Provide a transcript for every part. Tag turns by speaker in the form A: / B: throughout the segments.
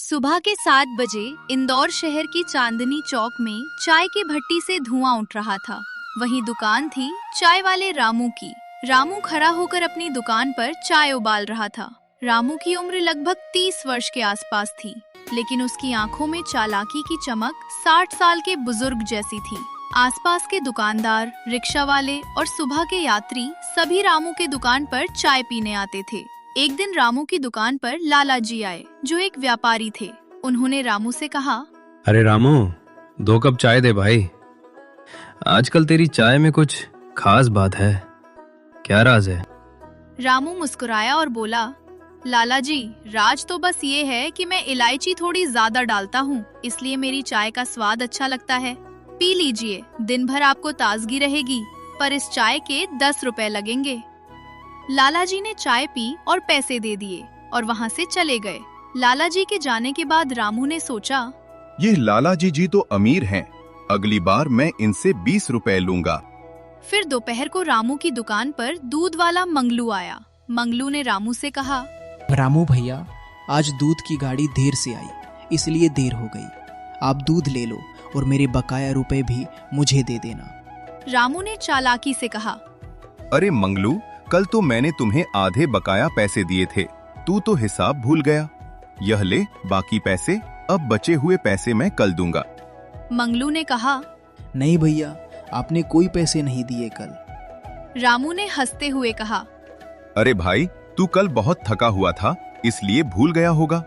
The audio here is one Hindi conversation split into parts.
A: सुबह के 7 बजे इंदौर शहर की चांदनी चौक में चाय की भट्टी से धुआं उठ रहा था। वहीं दुकान थी चाय वाले रामू की। रामू खड़ा होकर अपनी दुकान पर चाय उबाल रहा था। रामू की उम्र लगभग 30 वर्ष के आसपास थी, लेकिन उसकी आंखों में चालाकी की चमक 60 साल के बुजुर्ग जैसी थी। आसपास के दुकानदार, रिक्शा वाले और सुबह के यात्री सभी रामू के दुकान पर चाय पीने आते थे। एक दिन रामू की दुकान पर लाला जी आए, जो एक व्यापारी थे। उन्होंने रामू से कहा,
B: अरे रामू, 2 कप चाय दे भाई। आजकल तेरी चाय में कुछ खास बात है, क्या राज है?
A: रामू मुस्कुराया और बोला, लाला जी, राज तो बस ये है कि मैं इलायची थोड़ी ज्यादा डालता हूँ, इसलिए मेरी चाय का स्वाद अच्छा लगता है। पी लीजिए, दिन भर आपको ताजगी रहेगी, पर इस चाय के 10 रुपए लगेंगे। लाला जी ने चाय पी और पैसे दे दिए और वहाँ से चले गए। लाला जी के जाने के बाद रामू ने सोचा,
C: ये लाला जी तो अमीर हैं, अगली बार मैं इनसे 20 रुपए लूंगा।
A: फिर दोपहर को रामू की दुकान पर दूध वाला मंगलू आया। मंगलू ने रामू से कहा,
D: रामू भैया, आज दूध की गाड़ी देर से आई, इसलिए देर हो गई। आप दूध ले लो और मेरे बकाया रुपए भी मुझे दे देना।
A: रामू ने चालाकी से कहा,
C: अरे मंगलू, कल तो मैंने तुम्हें आधे बकाया पैसे दिए थे, तू तो हिसाब भूल गया। यह ले बाकी पैसे, अब बचे हुए पैसे मैं कल दूंगा।
A: मंगलू ने कहा,
D: नहीं भैया, आपने कोई पैसे नहीं दिए कल।
A: रामू ने हंसते हुए कहा,
C: अरे भाई, तू कल बहुत थका हुआ था, इसलिए भूल गया होगा।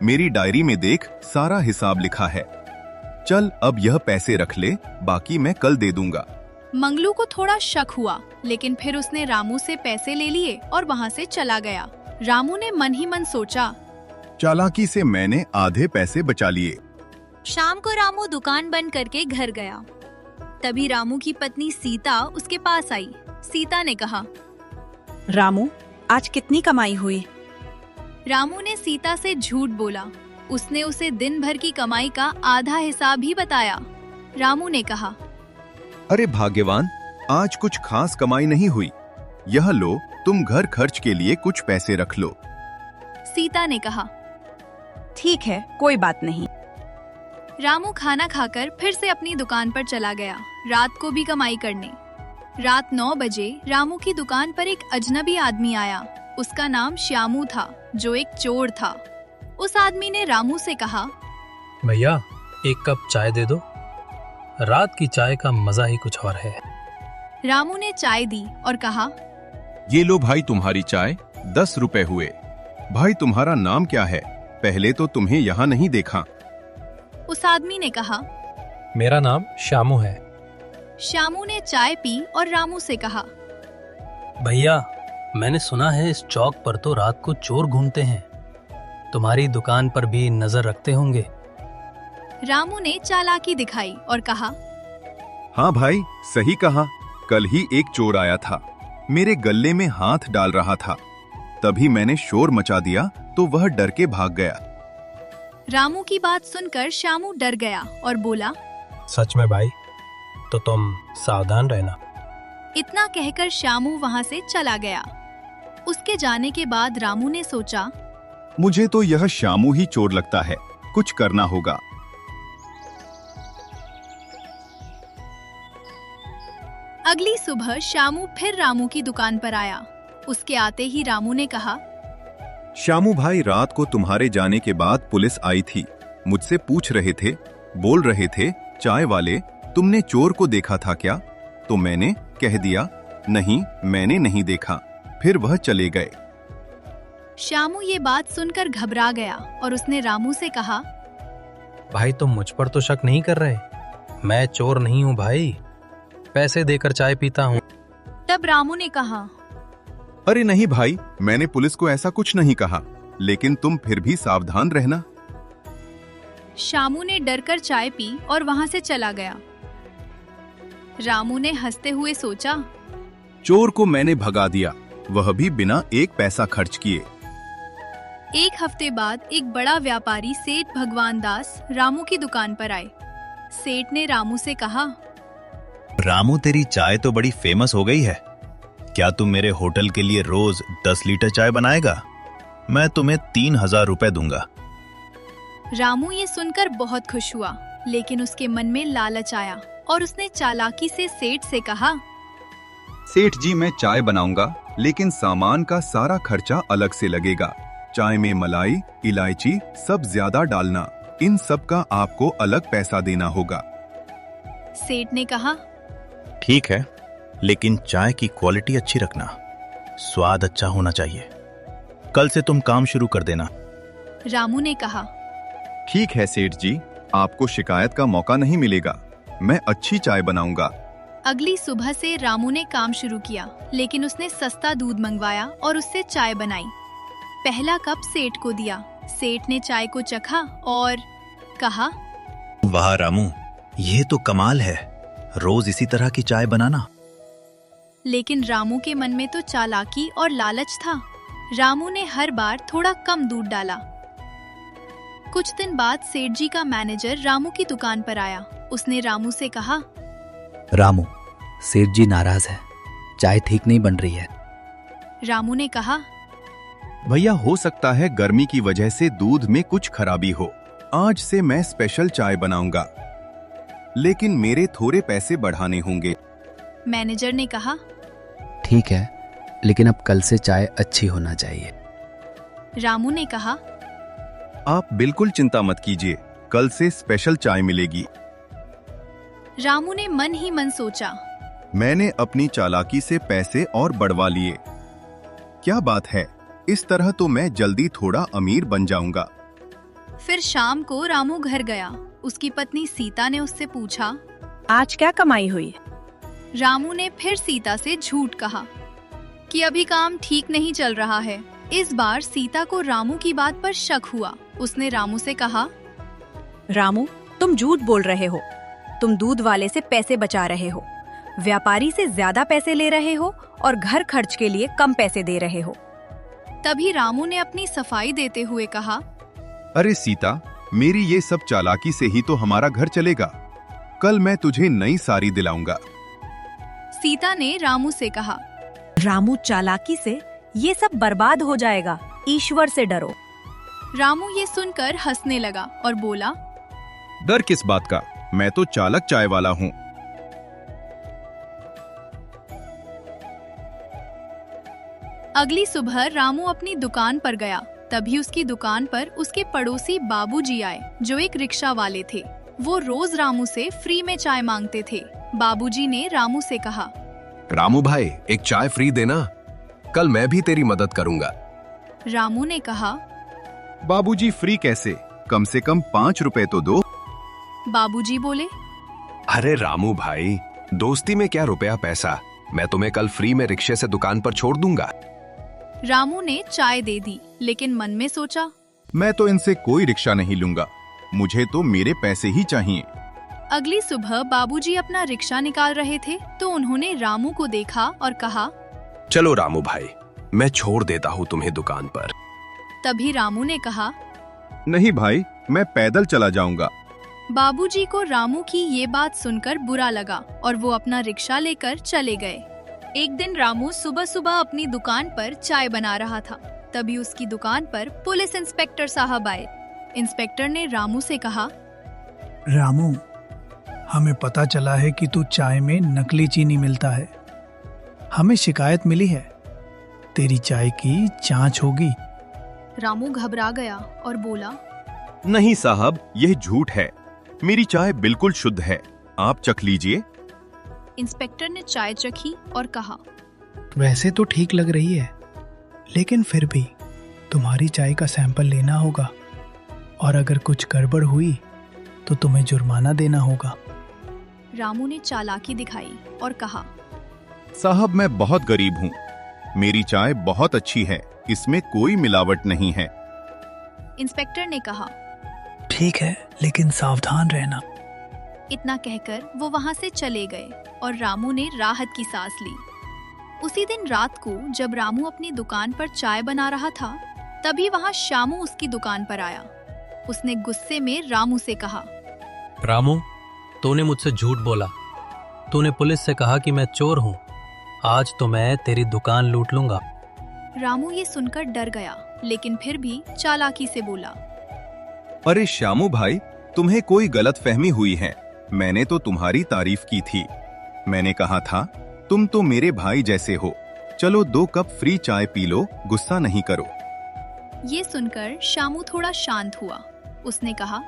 C: मेरी डायरी में देख, सारा हिसाब लिखा है। चल अब यह पैसे रख ले, बाकी मैं कल दे दूंगा।
A: मंगलू को थोड़ा शक हुआ, लेकिन फिर उसने रामू से पैसे ले लिए और वहाँ से चला गया। रामू ने मन ही मन सोचा,
C: चालाकी से मैंने आधे पैसे बचा लिए।
A: शाम को रामू दुकान बंद करके घर गया। तभी रामू की पत्नी सीता उसके पास आई। सीता ने कहा,
E: रामू, आज कितनी कमाई हुई?
A: रामू ने सीता से झूठ बोला। उसने उसे दिन भर की कमाई का आधा हिसाब ही बताया। रामू ने कहा,
C: अरे भाग्यवान, आज कुछ खास कमाई नहीं हुई। यह लो, तुम घर खर्च के लिए कुछ पैसे रख लो।
A: सीता ने कहा,
E: ठीक है, कोई बात नहीं।
A: रामू खाना खाकर फिर से अपनी दुकान पर चला गया, रात को भी कमाई करने। रात 9 बजे रामू की दुकान पर एक अजनबी आदमी आया। उसका नाम श्यामू था, जो एक चोर था। उस आदमी ने रामू से कहा,
F: भैया, 1 कप चाय दे दो। रात की चाय का मजा ही कुछ और है।
A: रामू ने चाय दी और कहा,
C: ये लो भाई तुम्हारी चाय, 10 रुपए हुए। भाई तुम्हारा नाम क्या है? पहले तो तुम्हें यहाँ नहीं देखा।
A: उस आदमी ने कहा,
F: मेरा नाम श्यामू है।
A: श्यामू ने चाय पी और रामू से कहा,
F: भैया, मैंने सुना है इस चौक पर तो रात को चोर घूमते हैं। तुम्हारी दुकान पर भी नजर रखते होंगे।
A: रामू ने चालाकी दिखाई और कहा,
C: हाँ भाई, सही कहा। कल ही एक चोर आया था, मेरे गले में हाथ डाल रहा था। तभी मैंने शोर मचा दिया तो वह डर के भाग गया।
A: रामू की बात सुनकर श्यामू डर गया और बोला,
F: सच में भाई? तो तुम सावधान रहना।
A: इतना कहकर श्यामू वहाँ से चला गया। उसके जाने के बाद रामू ने सोचा,
C: मुझे तो यह श्यामू ही चोर लगता है, कुछ करना होगा।
A: अगली सुबह श्यामू फिर रामू की दुकान पर आया। उसके आते ही रामू ने कहा,
C: श्यामू भाई, रात को तुम्हारे जाने के बाद पुलिस आई थी। मुझसे पूछ रहे थे, बोल रहे थे, चाय वाले, तुमने चोर को देखा था क्या? तो मैंने कह दिया, नहीं, मैंने नहीं देखा। फिर वह चले गए।
A: श्यामू ये बात सुनकर घबरा गया और उसने रामू से कहा,
F: भाई, तुम मुझ पर तो शक नहीं कर रहे? मैं चोर नहीं हूँ भाई, पैसे देकर चाय पीता हूँ।
A: तब रामू ने कहा,
C: अरे नहीं भाई, मैंने पुलिस को ऐसा कुछ नहीं कहा, लेकिन तुम फिर भी सावधान रहना।
A: श्यामू ने डरकर चाय पी और वहाँ से चला गया। रामू ने हंसते हुए सोचा,
C: चोर को मैंने भगा दिया, वह भी बिना 1 पैसा खर्च किए।
A: एक हफ्ते बाद एक बड़ा व्यापारी सेठ भगवान दास रामू की दुकान पर आए। सेठ ने रामू से कहा,
G: रामू, तेरी चाय तो बड़ी फेमस हो गई है। क्या तुम मेरे होटल के लिए रोज 10 लीटर चाय बनाएगा? मैं तुम्हें 3000 रुपए दूंगा।
A: रामू ये सुनकर बहुत खुश हुआ, लेकिन उसके मन में लालच आया और उसने चालाकी से सेठ से कहा,
C: सेठ जी, मैं चाय बनाऊंगा, लेकिन सामान का सारा खर्चा अलग से लगेगा। चाय में मलाई, इलायची सब ज्यादा डालना, इन सब का आपको अलग पैसा देना होगा।
A: सेठ ने कहा,
G: ठीक है, लेकिन चाय की क्वालिटी अच्छी रखना, स्वाद अच्छा होना चाहिए। कल से तुम काम शुरू कर देना।
A: रामू ने कहा,
C: ठीक है सेठ जी, आपको शिकायत का मौका नहीं मिलेगा। मैं अच्छी चाय बनाऊंगा।
A: अगली सुबह से रामू ने काम शुरू किया, लेकिन उसने सस्ता दूध मंगवाया और उससे चाय बनाई। पहला कप सेठ को दिया। सेठ ने चाय को चखा और कहा,
G: वाह रामू, ये तो कमाल है, रोज इसी तरह की चाय बनाना।
A: लेकिन रामू के मन में तो चालाकी और लालच था। रामू ने हर बार थोड़ा कम दूध डाला। कुछ दिन बाद सेठ जी का मैनेजर रामू की दुकान पर आया। उसने रामू से कहा,
H: रामू, सेठ जी नाराज है, चाय ठीक नहीं बन रही है।
A: रामू ने कहा,
C: भैया, हो सकता है गर्मी की वजह से दूध में कुछ खराबी हो। आज से मैं स्पेशल चाय बनाऊंगा, लेकिन मेरे थोड़े पैसे बढ़ाने होंगे।
A: मैनेजर ने कहा,
H: ठीक है, लेकिन अब कल से चाय अच्छी होना चाहिए।
A: रामू ने कहा,
C: आप बिल्कुल चिंता मत कीजिए, कल से स्पेशल चाय मिलेगी।
A: रामू ने मन ही मन सोचा,
C: मैंने अपनी चालाकी से पैसे और बढ़वा लिए। क्या बात है, इस तरह तो मैं जल्दी थोड़ा अमीर बन जाऊंगा।
A: फिर शाम को रामू घर गया। उसकी पत्नी सीता ने उससे पूछा,
E: आज क्या कमाई हुई?
A: रामू ने फिर सीता से झूठ कहा कि अभी काम ठीक नहीं चल रहा है। इस बार सीता को रामू की बात पर शक हुआ। उसने रामू से कहा,
E: रामू, तुम झूठ बोल रहे हो। तुम दूध वाले से पैसे बचा रहे हो, व्यापारी से ज्यादा पैसे ले रहे हो और घर खर्च के लिए कम पैसे दे रहे हो।
A: तभी रामू ने अपनी सफाई देते हुए कहा,
C: अरे सीता, मेरी ये सब चालाकी से ही तो हमारा घर चलेगा। कल मैं तुझे नई साड़ी दिलाऊंगा।
A: सीता ने रामू से कहा,
E: रामू, चालाकी से ये सब बर्बाद हो जाएगा, ईश्वर से डरो।
A: रामू ये सुनकर हंसने लगा और बोला,
C: डर किस बात का, मैं तो चालक चाय वाला हूँ।
A: अगली सुबह रामू अपनी दुकान पर गया। तभी उसकी दुकान पर उसके पड़ोसी बाबूजी आए, जो एक रिक्शा वाले थे। वो रोज रामू से फ्री में चाय मांगते थे। बाबूजी ने रामू से कहा,
I: रामू भाई, एक चाय फ्री देना, कल मैं भी तेरी मदद करूंगा।
A: रामू ने कहा,
C: बाबूजी, फ्री कैसे, कम से कम 5 रुपए तो दो।
A: बाबूजी बोले,
I: अरे रामू भाई, दोस्ती में क्या रुपया पैसा, मैं तुम्हें कल फ्री में रिक्शे से दुकान पर छोड़ दूंगा।
A: रामू ने चाय दे दी, लेकिन मन में सोचा,
C: मैं तो इनसे कोई रिक्शा नहीं लूंगा, मुझे तो मेरे पैसे ही चाहिए।
A: अगली सुबह बाबूजी अपना रिक्शा निकाल रहे थे तो उन्होंने रामू को देखा और कहा,
I: चलो रामू भाई, मैं छोड़ देता हूँ तुम्हें दुकान पर।
A: तभी रामू ने कहा,
C: नहीं भाई, मैं पैदल चला जाऊंगा।
A: बाबूजी को रामू की ये बात सुनकर बुरा लगा और वो अपना रिक्शा लेकर चले गए। एक दिन रामू सुबह सुबह अपनी दुकान पर चाय बना रहा था। तभी उसकी दुकान पर पुलिस इंस्पेक्टर साहब आए। इंस्पेक्टर ने रामू से कहा,
J: रामू, हमें पता चला है कि तू चाय में नकली चीनी मिलता है। हमें शिकायत मिली है, तेरी चाय की जांच होगी।
A: रामू घबरा गया और बोला,
C: नहीं साहब, यह झूठ है, मेरी चाय बिल्कुल शुद्ध है, आप चख लीजिए।
A: इंस्पेक्टर ने चाय चखी और कहा,
J: वैसे तो ठीक लग रही है, लेकिन फिर भी तुम्हारी चाय का सैंपल लेना होगा और अगर कुछ गड़बड़ हुई तो तुम्हें जुर्माना देना होगा।
A: रामू ने चालाकी दिखाई और कहा,
C: साहब, मैं बहुत गरीब हूँ, मेरी चाय बहुत अच्छी है, इसमें कोई मिलावट नहीं है।
A: इंस्पेक्टर ने कहा,
J: ठीक है, लेकिन सावधान रहना।
A: इतना कहकर वो वहाँ से चले गए और रामू ने राहत की सांस ली। उसी दिन रात को जब रामू अपनी दुकान पर चाय बना रहा था, तभी वहाँ श्यामू उसकी दुकान पर आया। उसने गुस्से में रामू से कहा,
F: रामू, तूने मुझसे झूठ बोला। तूने पुलिस से कहा कि मैं चोर हूँ। आज तो मैं तेरी दुकान लूट लूंगा।
A: रामू ये सुनकर डर गया, लेकिन फिर भी चालाकी से बोला,
C: अरे श्यामू भाई, तुम्हें कोई गलतफहमी हुई है। मैंने तो तुम्हारी तारीफ की थी। मैंने कहा था तुम तो मेरे भाई जैसे हो। चलो 2 कप फ्री चाय पी लो, गुस्सा नहीं करो।
A: ये सुनकर श्यामू थोड़ा शांत हुआ। उसने कहा,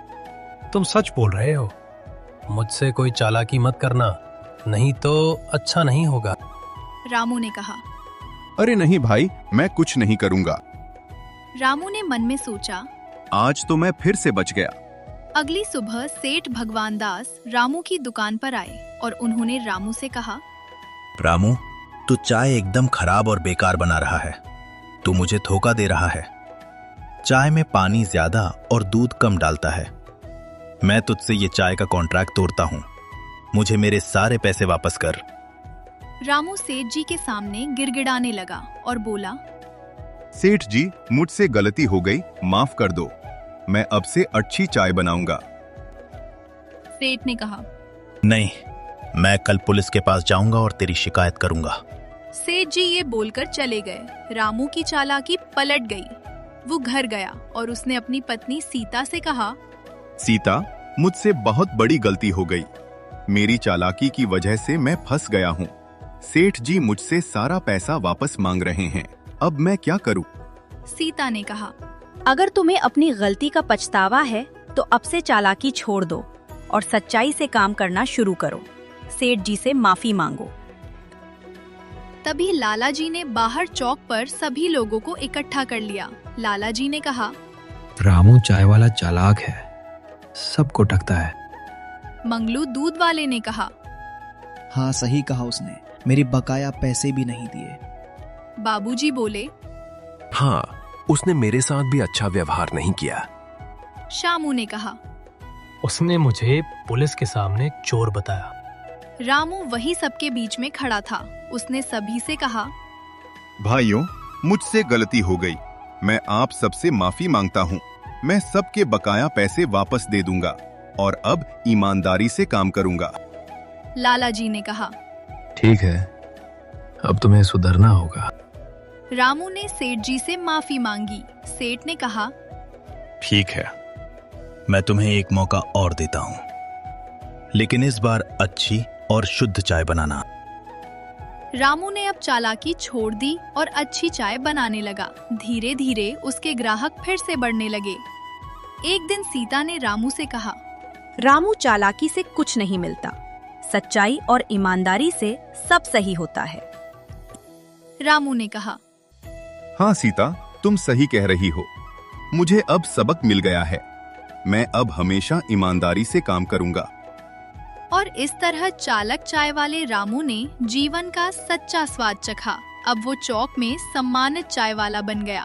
F: तुम सच बोल रहे हो, मुझसे कोई चालाकी मत करना, नहीं तो अच्छा नहीं होगा।
A: रामू ने कहा।
C: अरे नहीं भाई, मैं कुछ नहीं करूंगा।
A: रामू ने मन में सोचा,
C: आज तो मैं फिर से बच गया।
A: अगली सुबह सेठ भगवान दास रामू की दुकान पर आए और उन्होंने रामू से कहा,
G: रामू, तू चाय एकदम खराब और बेकार बना रहा है। तू मुझे धोखा दे रहा है। चाय में पानी ज्यादा और दूध कम डालता है। मैं तुझसे ये चाय का कॉन्ट्रैक्ट तोड़ता हूँ। मुझे मेरे सारे पैसे वापस कर।
A: रामू सेठ जी के सामने गिड़गिड़ाने लगा और बोला,
C: सेठ जी, मुझसे गलती हो गई, माफ कर दो। मैं अब से अच्छी चाय बनाऊंगा।
A: सेठ ने कहा।
G: नहीं, मैं कल पुलिस के पास जाऊंगा और तेरी शिकायत करूंगा।
A: सेठ जी ये बोलकर चले गए। रामू की चालाकी पलट गई। वो घर गया और उसने अपनी पत्नी सीता से कहा,
C: सीता, मुझसे बहुत बड़ी गलती हो गई। मेरी चालाकी की वजह से मैं फंस गया हूँ। सेठ जी मुझसे सारा पैसा वापस मांग रहे हैं। अब मैं क्या करूँ?
A: सीता ने कहा,
E: अगर तुम्हें अपनी गलती का पछतावा है तो अब से चालाकी छोड़ दो और सच्चाई से काम करना शुरू करो। सेठ जी से माफी मांगो।
A: तभी लाला जी ने बाहर चौक पर सभी लोगों को इकट्ठा कर लिया। लाला जी ने कहा,
B: रामू चाय वाला चालाक है, सबको ठगता है।
A: मंगलू दूध वाले ने कहा।
D: हाँ, सही कहा उसने, मेरे बकाया पैसे भी नहीं दिए।
A: बाबूजी बोले,
I: हाँ, उसने मेरे साथ भी अच्छा व्यवहार नहीं किया।
A: शामू ने कहा,
F: उसने मुझे पुलिस के सामने चोर बताया।
A: रामू वही सबके बीच में खड़ा था। उसने सभी से कहा,
C: भाइयों, मुझसे गलती हो गई। मैं आप सबसे माफी मांगता हूँ। मैं सबके बकाया पैसे वापस दे दूंगा और अब ईमानदारी से काम करूंगा।
A: लाला जी ने कहा।
B: ठीक है, अब तुम्हें सुधरना होगा।
A: रामू ने सेठ जी से माफी मांगी। सेठ ने कहा,
G: ठीक है, मैं तुम्हें एक मौका और देता हूँ, लेकिन इस बार अच्छी और शुद्ध चाय बनाना।
A: रामू ने अब चालाकी छोड़ दी और अच्छी चाय बनाने लगा। धीरे धीरे उसके ग्राहक फिर से बढ़ने लगे। एक दिन सीता ने रामू से कहा,
E: रामू, चालाकी से कुछ नहीं मिलता, सच्चाई और ईमानदारी से सब सही होता है।
A: रामू ने कहा,
C: हाँ सीता, तुम सही कह रही हो। मुझे अब सबक मिल गया है। मैं अब हमेशा ईमानदारी से काम करूंगा।
A: और इस तरह चालक चाय वाले रामू ने जीवन का सच्चा स्वाद चखा। अब वो चौक में सम्मानित चाय वाला बन गया।